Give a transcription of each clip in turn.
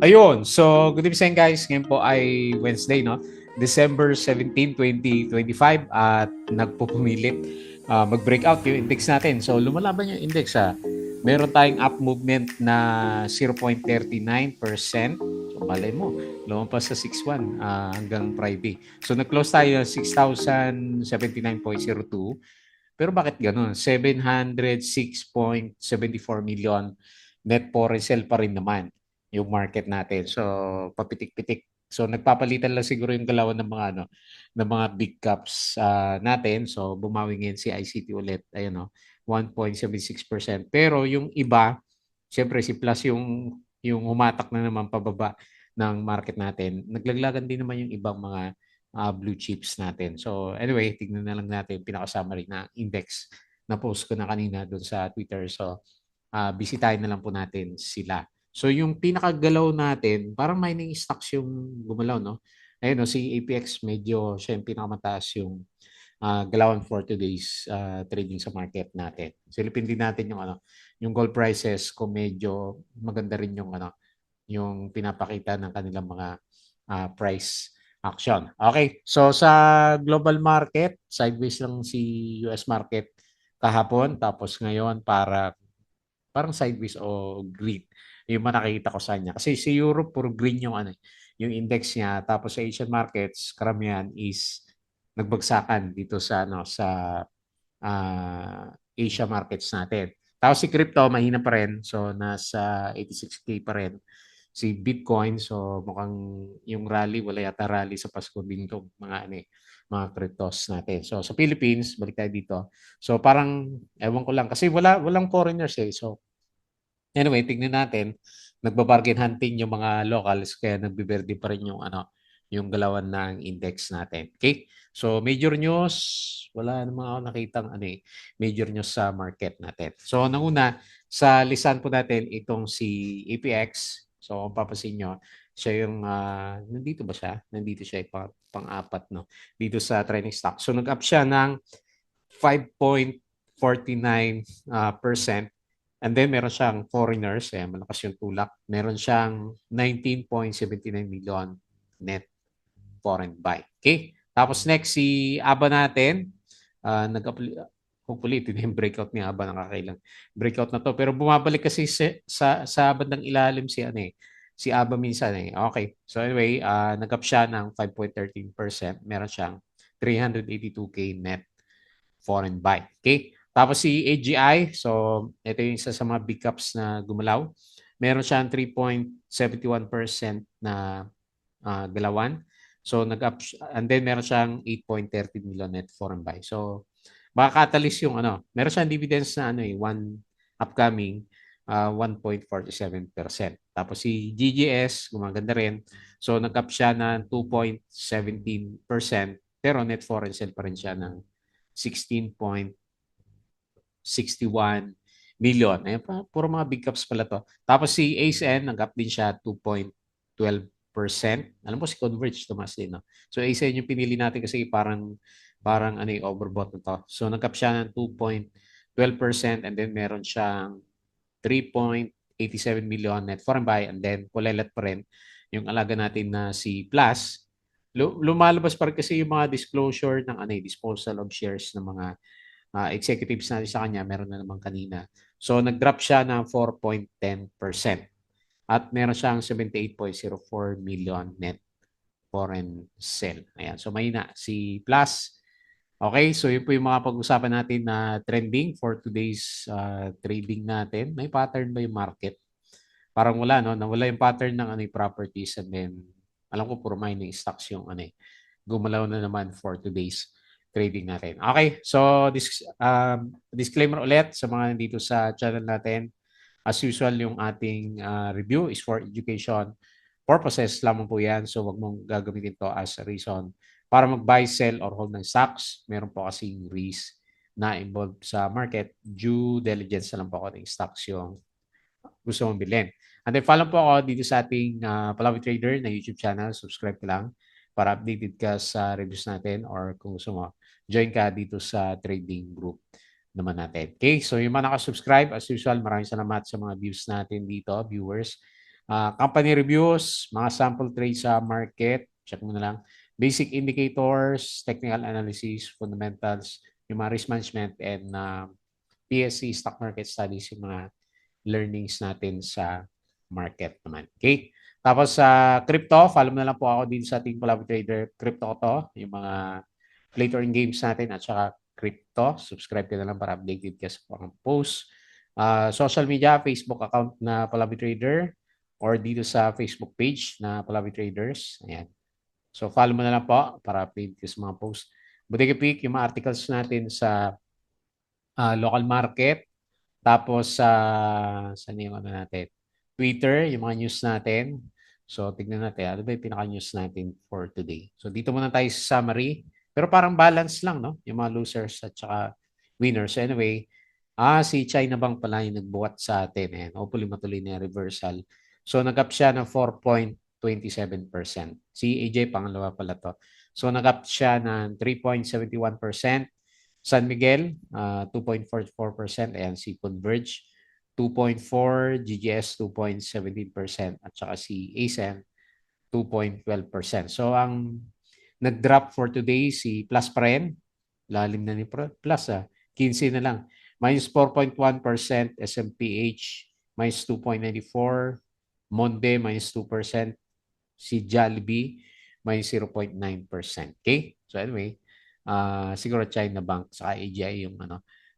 Ayun, so good evening guys. Ngayon po ay Wednesday, no? December 17, 2025 at nagpupumilit mag-breakout yung index natin. So lumalaban yung index Meron tayong up movement na 0.39%. So malay mo, lumampas sa 61 hanggang Friday. So nag-close tayo 6,079.02. Pero bakit ganun? 706.74 million net foreign sale pa rin naman yung market natin. So, papitik-pitik. So, nagpapalitan lang siguro yung galawan ng mga ng mga big caps natin. So, bumawi ngayon si ICT ulit. Ayun, no, 1.76%. Pero yung iba, siyempre si Plus yung humatak na naman pababa ng market natin. Naglaglagan din naman yung ibang mga blue chips natin. So, anyway, tignan na lang natin yung pinaka-summary na index na post ko na kanina doon sa Twitter. So, bisitahin na lang po natin sila. So yung pinakagalaw natin, parang mining stocks yung gumalaw, no? Ayun, no, si APX medyo siya yung pinakamataas yung galawan for today's trading sa market natin. Silipin din natin yung yung gold prices kung medyo maganda rin yung yung pinapakita ng kanilang mga price action. Okay, so sa global market, sideways lang si US market kahapon tapos ngayon parang sideways o green. Yung mga nakikita ko sa kanya. Kasi si Europe, puro green yung yung index niya. Tapos sa Asian markets, karamihan is nagbagsakan dito sa uh, Asia markets natin. Tapos si crypto, mahina pa rin. So, nasa 86K pa rin. Si Bitcoin, so mukhang yung rally, wala yata rally sa Pasko Bintog, mga cryptos natin. So, sa Philippines, balik tayo dito. So, parang, ewan ko lang, kasi walang foreigners eh. So, anyway, tignan natin. Nagba-bargain hunting yung mga locals kaya nagbiberde pa rin yung galawan ng index natin. Okay? So, major news, wala namang ako nakitang major news sa market natin. So, nanguna, sa lisan po natin itong si APX. So, kung papasin nyo, siya yung, nandito ba siya? Nandito siya, pang-apat, no? Dito sa trending stock. So, nag-up siya ng 5.49%. And then meron siyang foreigners, malakas yung tulak. Meron siyang 19.79 million net foreign buy. Okay? Tapos next, si ABA natin, nag hopefully, ito na yung breakout ni ABA, nakakailang breakout na to. Pero bumabalik kasi sa bandang ilalim si ABA minsan eh. Okay. So anyway, nag-up siya ng 5.13%. Meron siyang 382K net foreign buy. Okay? Tapos si AGI, so ito yung isa sa mga big caps na gumalaw. Meron siyang 3.71% na galawan. So nag-up and then meron siyang 8.30 million net foreign buy. So baka catalyst yung meron siyang dividends na one upcoming 1.47%. Tapos si GGS, gumaganda rin. So nag-up siya ng 2.17% pero net foreign sale pa rin siya ng 16.61 million. Ayan pa, puro mga big caps pala to. Tapos si ACN, nag-up din siya 2.12%. Alam mo si Converge, tumas din. No? So ACN yung pinili natin kasi parang overbought na to. So nag-up siya ng 2.12% and then meron siyang 3.87 million net foreign buy and then kulelat pa rin yung alaga natin na si Plus. Lumalabas pa rin kasi yung mga disclosure ng disposal of shares ng mga executives natin sa kanya, meron na naman kanina. So, nag-drop siya ng 4.10% at meron siyang 78.04 million net foreign sale. Ayan. So, mahina si Plus. Okay, so yun po yung mga pag-usapan natin na trending for today's trading natin. May pattern ba yung market? Parang wala, no? Nawala yung pattern ng properties and then alam ko puro mining stocks yung gumalaw na naman for today's trading natin. Okay, so disclaimer ulit sa mga nandito sa channel natin. As usual, yung ating review is for education purposes lamang po yan. So wag mong gagamitin to as a reason para mag-buy, sell, or hold ng stocks. Meron po kasing risk na involved sa market. Due diligence na lang po ako ng stocks yung gusto mong bilhin. And then follow po ako dito sa ating Palawi Trader na YouTube channel. Subscribe ka lang para updated ka sa reviews natin or kung gusto mo, join ka dito sa trading group naman natin. Okay, so yung mga nakasubscribe, as usual, maraming salamat sa mga views natin dito, viewers. Company reviews, mga sample trades sa market, check mo na lang. Basic indicators, technical analysis, fundamentals, yung mga risk management, and PSC, stock market studies, yung mga learnings natin sa market naman. Okay? Tapos sa crypto, follow mo na lang po ako din sa Team Palabi Trader. Crypto ko to, yung mga play to earn games natin at saka crypto. Subscribe ka na lang para updated ka sa mga post. Social media, Facebook account na Palabi Trader or dito sa Facebook page na Palabi Traders. Ayan. So follow mo na lang po para update ka sa mga post. Buti ka pick yung mga articles natin sa local market. Tapos saan yung ano natin? Twitter, yung mga news natin. So tignan natin, ano ba yung pinaka-news natin for today? So dito muna tayo sa summary. Pero parang balance lang, no? Yung mga losers at saka winners. So anyway, si China Bank pala yung nagbuhat sa atin. And hopefully matuloy na yung reversal. So nag-up siya ng 4.27%. Si AJ, pangalawa pala to. So nag-up siya ng 3.71%. San Miguel, 2.44%. Ayan, si Converge, 2.4%. GGS, 2.17%. At saka si ASEN, 2.12%. So, ang nag-drop for today, si Plus pa rin. Lalim na ni Plus, 15 na lang. Minus 4.1%. SMPH, minus 2.94%. Monde, minus 2%. Si Jollibee, minus 0.9%. Okay? So anyway, siguro China Bank sa AGI yung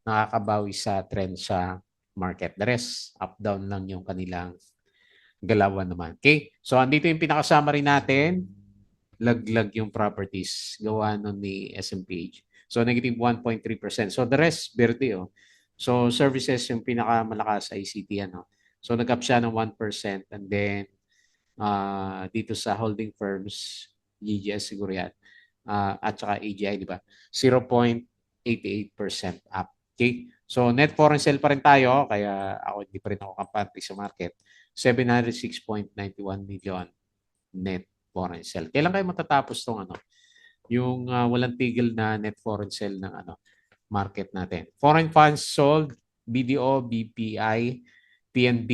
nakakabawi sa trend sa market. The rest, up down lang yung kanilang galawan naman. Okay? So andito yung pinaka-summary natin. Laglag yung properties gawa nun ni SMPH. So negative 1.3%. So the rest, verde oh. So services yung pinakamalakas sa ICT ano. So nag-up siya ng 1% and then dito sa holding firms, GGS siguro yan, at saka AGI, di ba? 0.88% up. Okay? So net foreign sale pa rin tayo, kaya ako hindi pa rin ako kampante sa market. 706.91 million net foreign sale. Kailan kayo matatapos tong yung walang tigil na net foreign sale ng market natin? Foreign funds sold, BDO, BPI, PNB,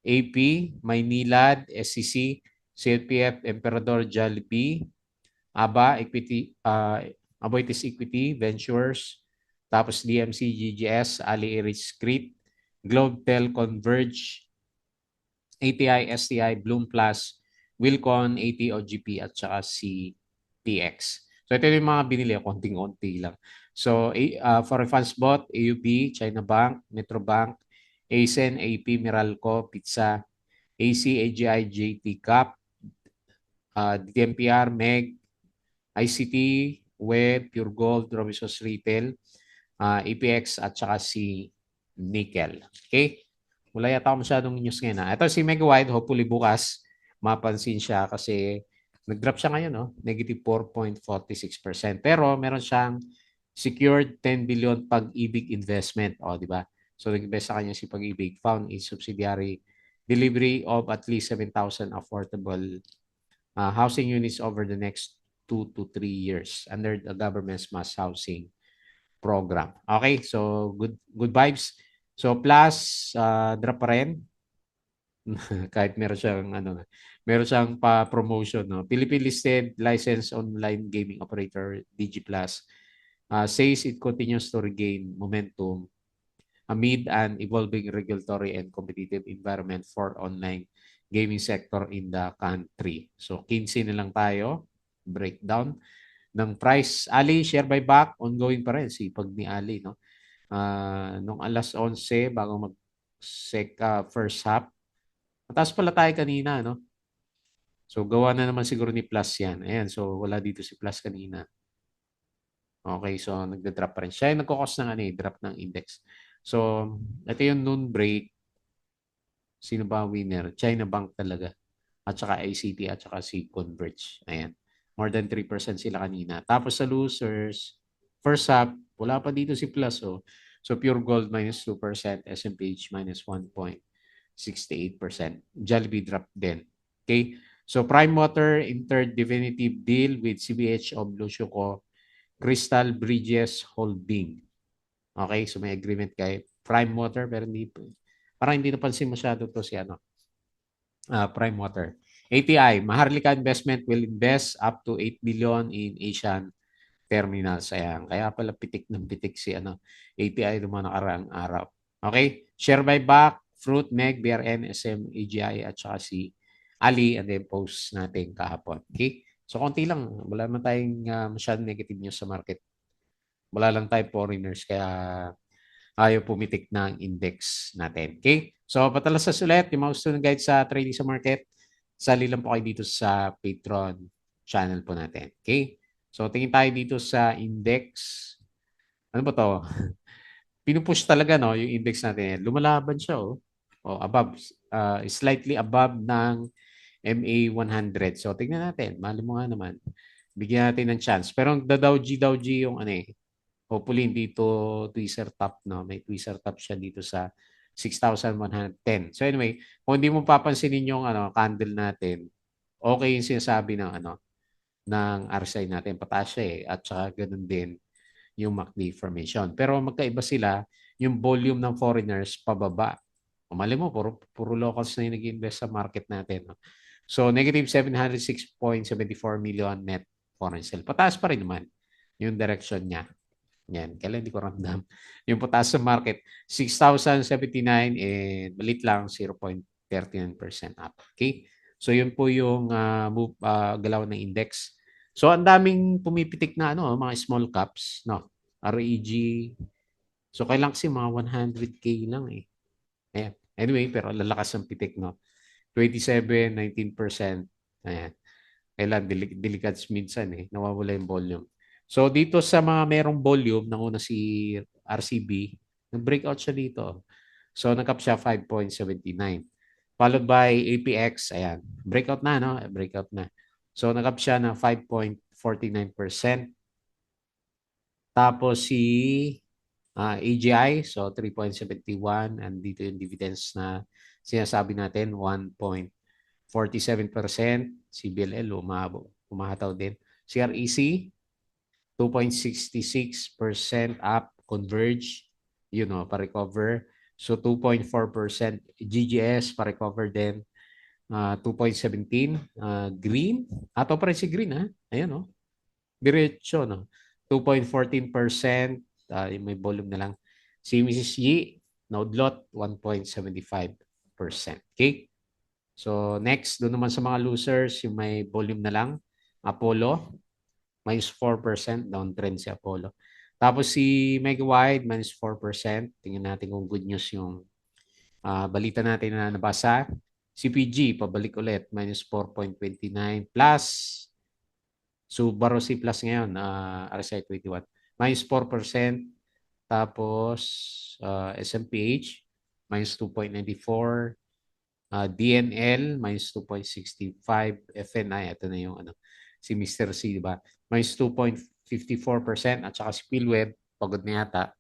AP, Maynilad, SCC, CLPF, Emperador, Jollibee, ABA, Equity, Aboitiz Equity, Ventures, tapos DMC, GGS, Ali Erich Crete, Globetel, Converge, ATI, STI, Bloom Plus, Wilcon, ATOGP, at saka si TX. So ito yung mga binili, konting-konti lang. So for funds bought, AUB, China Bank, Metrobank, ASEN, AP, Meralco, Pizza, AC, AGI, JT Cap, DMPR, MEG, ICT, Web, Pure Gold, Robinsons Retail, APX, at saka si Nickel. Okay? Wala yata ako masyadong news ngayon. Ito si Megawide, hopefully bukas mapansin siya kasi nag-drop siya ngayon, no? Negative 4.46%. Pero meron siyang secured 10 billion pag-ibig investment. O, di ba? So, nag-invest sa kanya si pag-ibig. Found in subsidiary delivery of at least 7,000 affordable housing units over the next 2 to 3 years under the government's mass housing program. Okay, so good vibes. So plus drop pa rin kahit meron siyang pa-promotion, no. Philippine listed licensed online gaming operator DigiPlus says it continues to regain momentum amid an evolving regulatory and competitive environment for online gaming sector in the country. So 15 na lang tayo. Breakdown ng price. Ali, share buyback, ongoing pa rin. Sipag ni Ali, no? Nung alas 11, bago first half. Mataas pala tayo kanina, no? So, gawa na naman siguro ni Plus yan. Ayan, so wala dito si Plus kanina. Okay, so nagda-drop pa rin. Siya yung nagkakos ng drop ng index. So, ito yung noon break. Sino ba winner? China Bank talaga. At saka ICT at saka si Converge. Ayan. More than 3% sila kanina. Tapos sa losers, first half, wala pa dito si Plus. Oh. So Pure Gold minus 2%, SMPH minus 1.68%. Jollibee drop din. Okay? So Prime Water entered definitive deal with CBH of Lucio Crystal Bridges Holding. Okay? So may agreement kay Prime Water pero hindi parang hindi napansin masyado to si Prime Water. ATI, Maharlika Investment will invest up to 8 billion in Asian terminals. Ayan. Kaya pala pitik ng pitik si ATI noong mga nakaraang araw. Okay? Share buyback, Fruit, Meg, BRN, SM, AGI, at saka si Ali, and then post natin kahapon. Okay? So, konti lang. Wala naman tayong masyadong negative news sa market. Wala lang tayong foreigners. Kaya ayaw pumitik ng index natin. Okay? So, patalasas ulit yung mga gusto ng guide sa trading sa market. Sali lang po kayo dito sa Patreon channel po natin. Okay? So, tingin tayo dito sa index. Ano ba to? Pinupush talaga no, yung index natin. Lumalaban siya above, slightly above ng MA 100. So, tingnan natin. Mali mo nga naman. Bigyan natin ng chance. Pero ang Dow G yung hopefully hindi to tweezer top, no? May tweezer top siya dito sa 6,110. So anyway, kung hindi mo papansinin yung candle natin, okay yung sinasabi ng ng RSI natin, pataas siya at saka ganun din yung MACD formation. Pero magkaiba sila, yung volume ng foreigners pababa. Umali mo, puro locals na yung nag-invest sa market natin. No? So negative 706.74 million net foreign sale. Pataas pa rin naman yung direction niya. Yan, kailan hindi ko ramdam. Yung potassium market, 6,079 and malit lang, 0.39% up. Okay? So, yun po yung galaw ng index. So, ang daming pumipitik na mga small caps, no? REG. So, kailang kasi mga 100K lang eh. Ayan. Anyway, pero lalakas ang pitik, no? 27, 19%. Ayan. Kailan, delicats minsan nawawala yung volume. So dito sa mga merong volume, nanguna si RCB, nag-breakout siya dito. So nag-up siya 5.79. Followed by APX, ayan, breakout na, no? Breakout na. So nag-up siya na 5.49%. Tapos si AGI, so 3.71, and dito yung dividends na sinasabi natin, 1.47%. CBLL, umahataw din. CREC, 2.66% up. Converge, pa-recover. So 2.4%. GGS, pa-recover din. 2.17. Green. Ato pa rin si Green, ha? Ayan, diretso, no? 2.14%. May volume na lang. Si Mrs. Yi, Nodlot, 1.75%. Okay? So, next, doon naman sa mga losers, yung may volume na lang. Apollo, minus 4%, downtrend si Apollo. Tapos si Megawide, minus 4%. Tingnan natin kung good news yung balita natin na nabasa. CPG, pabalik ulit, minus 4.29 plus. Subaru C Plus ngayon, RSI 21, minus 4%. Tapos SMPH, minus 2.94. DNL, minus 2.65. FNI, ito na yung si Mr. C, di ba? Minus 2.54%. At saka si PhilWeb, pagod na yata,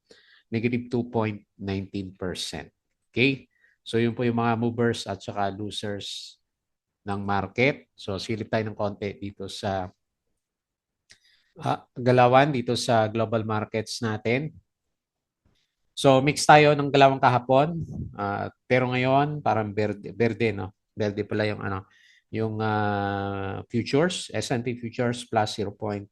negative 2.19%. Okay? So, yun po yung mga movers at saka losers ng market. So, silip tayo ng konti dito sa galawan dito sa global markets natin. So mix tayo ng galawan kahapon. Pero ngayon parang berde no. Berde pala yung yung futures, S&P futures plus 0.33,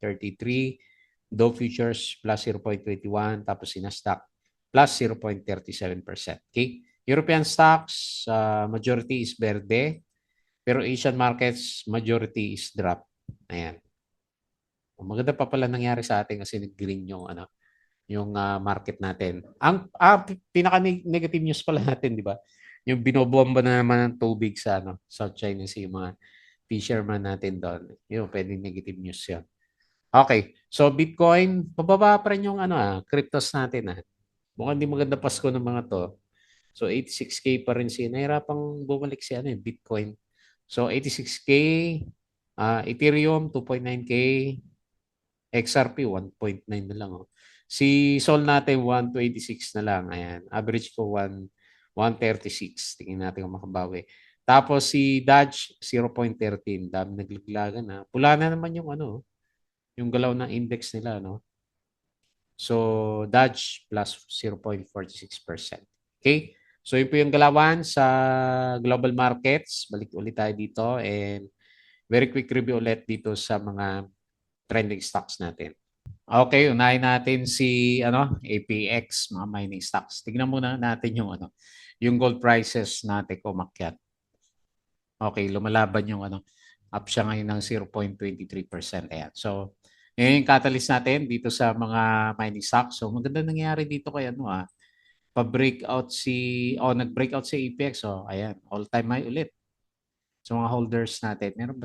Dow futures plus 0.21, tapos si Nasdaq plus 0.37%. Okay? European stocks, majority is berde, pero Asian markets, majority is drop. Ayan. Maganda pa pala nangyari sa atin kasi nag-green yung market natin. Ang pinaka-negative news pala natin, di ba? Yung binobomba na naman ng tubig sa South China Sea, yung mga fisherman natin doon. Yun, pwedeng negative news yan. Okay. So Bitcoin, pababa pa rin yung cryptos natin. Mukhang hindi maganda Pasko ng mga to. So 86K pa rin siya. Nahirapang bumalik si Bitcoin. So 86K, Ethereum 2.9K, XRP 1.9 na lang. Si Sol natin 126 na lang. Ayan. Average ko 136. Tingnan natin kung makabawi. Tapos si Dodge 0.13. Dami naglaglagan na. Pula na naman yung yung galaw ng index nila, no? So Dodge plus 0.46%. Okay? So yun po yung galawan sa global markets. Balik ulit tayo dito and very quick review ulit dito sa mga trending stocks natin. Okay, unahin natin si APX, mga mining stocks. Tignan muna natin yung yung gold prices natin umakyat. Okay, lumalaban yung up siya ngayon ng 0.23%. Ayan. So, ngayon yung catalyst natin dito sa mga mining stocks. So, maganda nangyayari dito kay pa-breakout nag-breakout si APX. So, ayan, all-time high ulit. So, mga holders natin, meron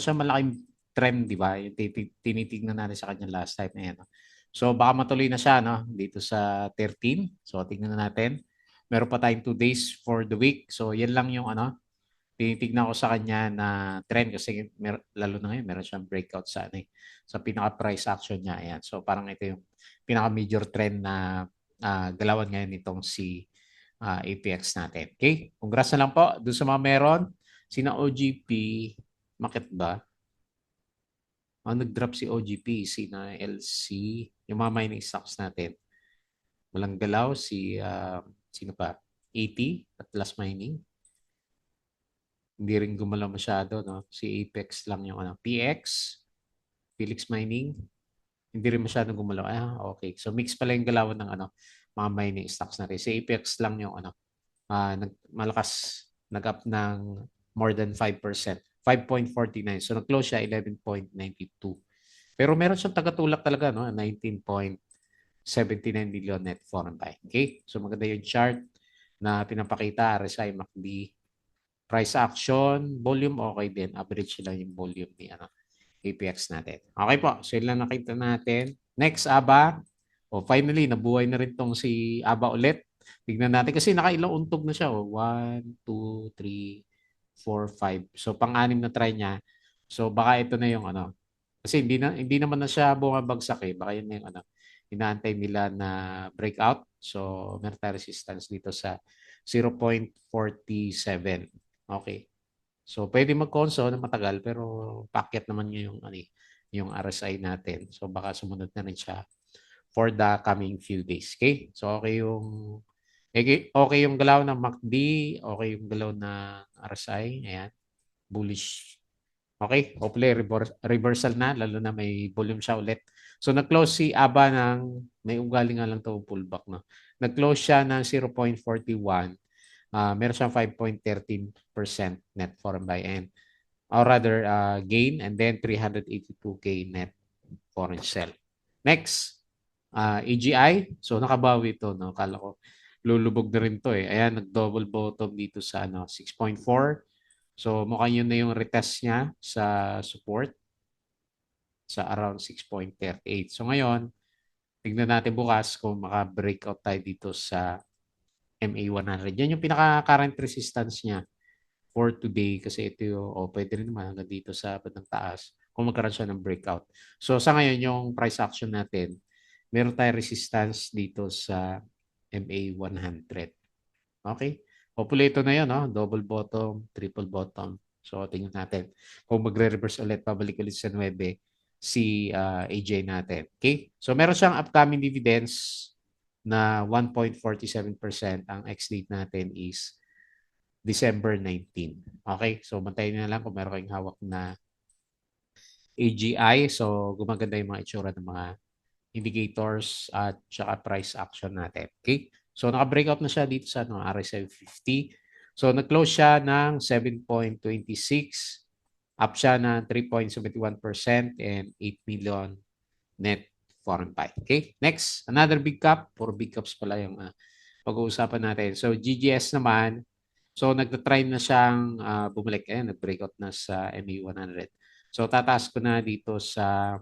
siyang malaking trend, di ba? Yung tinitignan natin sa kanya last time na yan. No? So, baka matuloy na siya dito sa 13. So, tingnan na natin. Meron pa tayong 2 days for the week. So, yan lang yung tinitignan ko sa kanya na trend kasi lalo na ngayon meron siyang breakout sa pinaka-price action niya. Ayan. So, parang ito yung pinaka-major trend na galawan ngayon itong si APX natin. Okay? Congrats na lang po doon sa mga meron. Sina OGP, market ba? Nag-drop si OGP, sina LC, yung mga mining stocks natin. Walang galaw sino pa? 80 at Last Mining. Hindi rin gumalaw masyado, no? Si Apex lang yung PX, Felix Mining. Hindi rin masyado gumalaw. Okay. So mix pala yung galawan ng mga mining stocks natin. Si Apex lang yung malakas nag-up ng more than 5%. 5.49. So nag-close siya 11.92. Pero meron siyang tagatulak talaga, no? 19.79 million net foreign buy. Okay? So maganda yung chart na pinapakita, RSI, MACD, price action, volume okay din. Average lang yung volume ni APX natin. Okay po. So yun lang nakita natin. Next, ABA. Finally, nabuhay na rin tong si ABA ulit. Tignan natin kasi nakailang untog na siya. 1, 2, 3, 4, 5. So pang-anim na try niya. So baka ito na yung kasi hindi naman na siya bumabagsak eh. Baka yun na yung inaantay nila na breakout. So meron tayo resistance dito sa 0.47. Okay. So pwede mag-console na matagal pero packet naman niya yung RSI natin. So baka sumunod na rin siya for the coming few days. Okay? So okay yung galaw ng MACD, okay yung galaw ng RSI, ayan, bullish. Okay, hopefully reversal na lalo na may volume siya ulit. So nag-close si ABA may ugali nga lang to pullback no. Nag-close siya ng 0.41. Meron siyang 5.13% net foreign buy and or rather gain and then 382k net foreign sell. Next, AGI. So nakabawi ito no. Kala ko lulubog na rin to eh. Ayan, nag-double bottom dito sa 6.4. So mukhang yun na yung retest niya sa support sa around 6.38. So ngayon, tignan natin bukas kung maka-breakout tayo dito sa MA100. Yan yung pinaka-current resistance niya for today kasi ito yung, pwede rin naman hanggang dito sa bandang taas kung magkaroon siya ng breakout. So sa ngayon, yung price action natin, meron tayong resistance dito sa MA100. Okay? Hopefully ito na yun, no? Double bottom, triple bottom. So tingnan natin kung magre-reverse ulit, pabalik ulit sa 9 si AJ natin. Okay? So meron siyang upcoming dividends na 1.47%. Ang ex-date natin is December 19. Okay? So bantayan na lang kung meron kayong hawak na AGI. So gumaganda yung mga itsura ng mga indicators at saka price action natin. Okay? So naka-breakout na siya dito sa RSI 50. So nag-close siya ng 7.26, up siya ng 3.71% and 8 million net foreign buy. Okay? Next, another big cap. Puro big caps pala yung pag-uusapan natin. So GGS naman, so nagta-try na siyang bumalik. Ayan, nag-breakout na sa MA100. So tataas ko na dito sa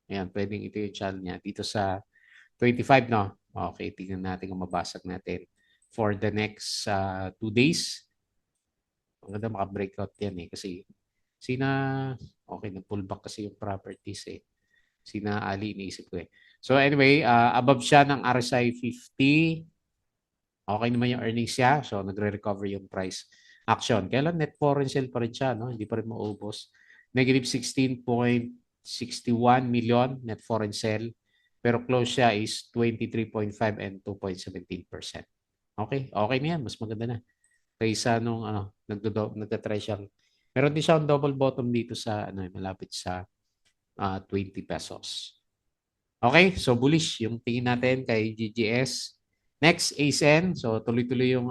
ayan, pwedeng ito yung channel niya. Dito sa 25, no? Okay, tingnan natin kung mabasag natin for the next 2 days. Ang ganda maka-breakout yan eh. Kasi okay, nag-pullback kasi yung properties eh. Sina Ali, iniisip ko eh. So anyway, above siya ng RSI 50. Okay naman yung earnings siya. So nagre-recover yung price action. Kailan net foreign sale pa rin siya, no? Hindi pa rin maubos. Negative 16.61 million net foreign sale. Pero close siya is 23.5 and 2.17%. Okay, okay na yan. Mas maganda na. Kaysa nung nagtatry siyang, meron din siyang double bottom dito sa, malapit sa 20 pesos. Okay, so bullish yung tingin natin kay GGS. Next, ASN. So tuloy-tuloy yung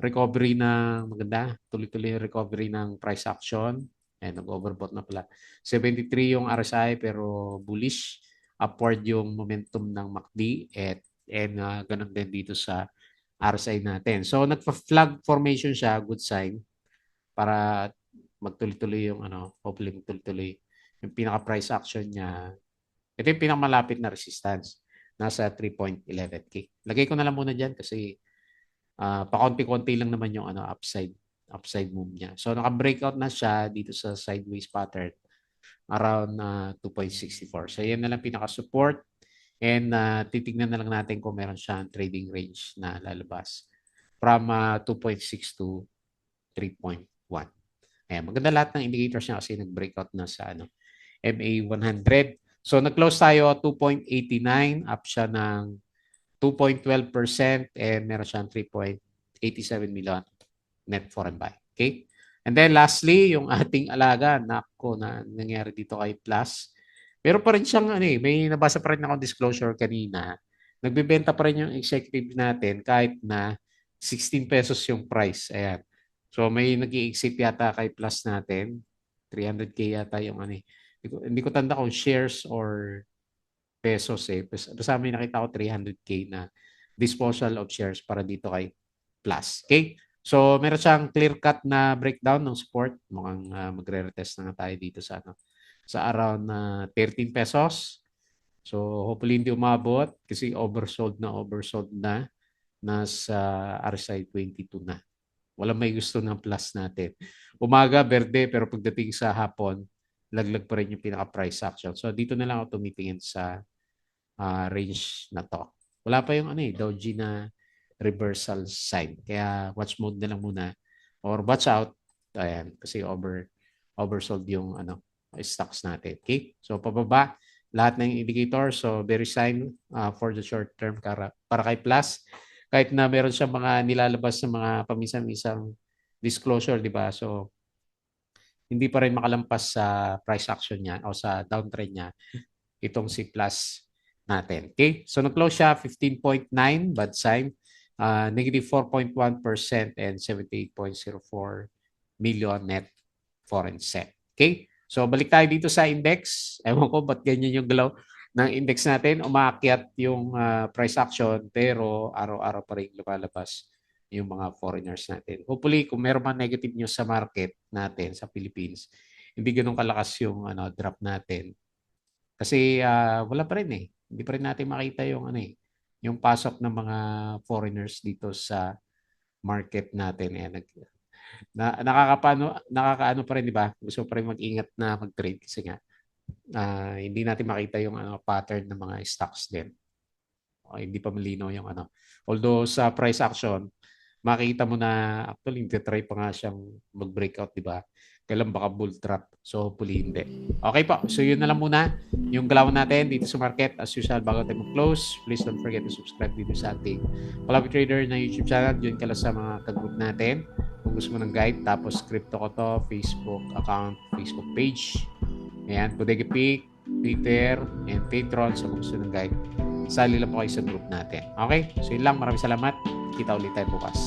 recovery ng maganda. Tuloy-tuloy yung recovery ng price action. Nag-overbought na pala. 73 yung RSI pero bullish. Upward yung momentum ng MACD and ganun din dito sa RSI natin. So nagpa-flag formation siya, good sign para magtuloy-tuloy yung hopefully magtuloy-tuloy yung pinaka-price action niya. Ito yung pinakamalapit na resistance. Nasa 3.11K. Lagay ko na lang muna dyan kasi pakonti-konti lang naman yung upside move niya. So naka-breakout na siya dito sa sideways pattern around 2.64. So yan na lang pinaka-support and titignan na lang natin kung meron siyang trading range na lalabas from 2.6 to 3.1. Ayan, maganda lahat ng indicators niya kasi nag-breakout na sa MA100. So nag-close tayo 2.89, up siya ng 2.12% and meron siyang 3.87 million net foreign buy. Okay? And then lastly, yung ating alaga, nako na nangyari dito kay Plus. Pero pa rin siyang may nabasa pa rin ako disclosure kanina. Nagbebenta pa rin yung executive natin kahit na 16 pesos yung price. Ayan. So may nag-i-exit yata kay Plus natin. 300K yata yung Hindi ko tanda kung shares or pesos eh. Basta may nakita ko 300K na disposal of shares para dito kay Plus. Okay? So, meron siyang clear-cut na breakdown ng support. Mukhang magre-retest na nga tayo dito sa around 13 pesos. So, hopefully hindi umabot kasi oversold na. Nasa RSI 22 na. Walang may gusto ng Plus natin. Umaga, berde, pero pagdating sa hapon, laglag pa rin yung pinaka-price action. So, dito na lang ako tumitingin sa range na to. Wala pa yung doji na reversal sign. Kaya watch mode na lang muna or watch out. Ayan, kasi oversold yung stocks natin. Okay? So pababa lahat ng indicator. So very sign for the short term para kay Plus. Kahit na meron siya mga nilalabas na mga paminsan-misang disclosure, di ba? So hindi pa rin makalampas sa price action niya o sa downtrend niya itong si Plus natin. Okay? So nag-close siya 15.9, bad sign. Negative 4.1% and 78.04 million net foreign set. Okay? So balik tayo dito sa index. Ewan ko ba't ganyan yung galaw ng index natin. Umaakyat yung price action pero araw-araw pa rin lumalabas yung mga foreigners natin. Hopefully, kung meron man negative news sa market natin sa Philippines, hindi ganun kalakas yung drop natin. Kasi wala pa rin eh. Hindi pa rin natin makita yung yung pasok ng mga foreigners dito sa market natin. Nakakaano pa rin, di ba? Gusto pa rin mag-ingat na mag-trade kasi nga hindi natin makita yung pattern ng mga stocks din. Hindi pa malinaw yung Although sa price action, makita mo na actually try pa nga siyang mag-breakout, di ba? Kailan baka bull trap. So, hopefully hindi. Okay po. So, yun na lang muna yung galawan natin dito sa market. As usual, bago tayo mag-close, please don't forget to subscribe dito sa ating Palabi Trader na YouTube channel. Join ka lang sa mga kagroup natin. Kung gusto mo ng guide, tapos crypto ko to, Facebook account, Facebook page. Ayan, Bodega Peak, Twitter, and Patreon. So, kung gusto ng guide, sali lang po kayo sa group natin. Okay? So, yun lang. Maraming salamat. Kita ulit tayo bukas.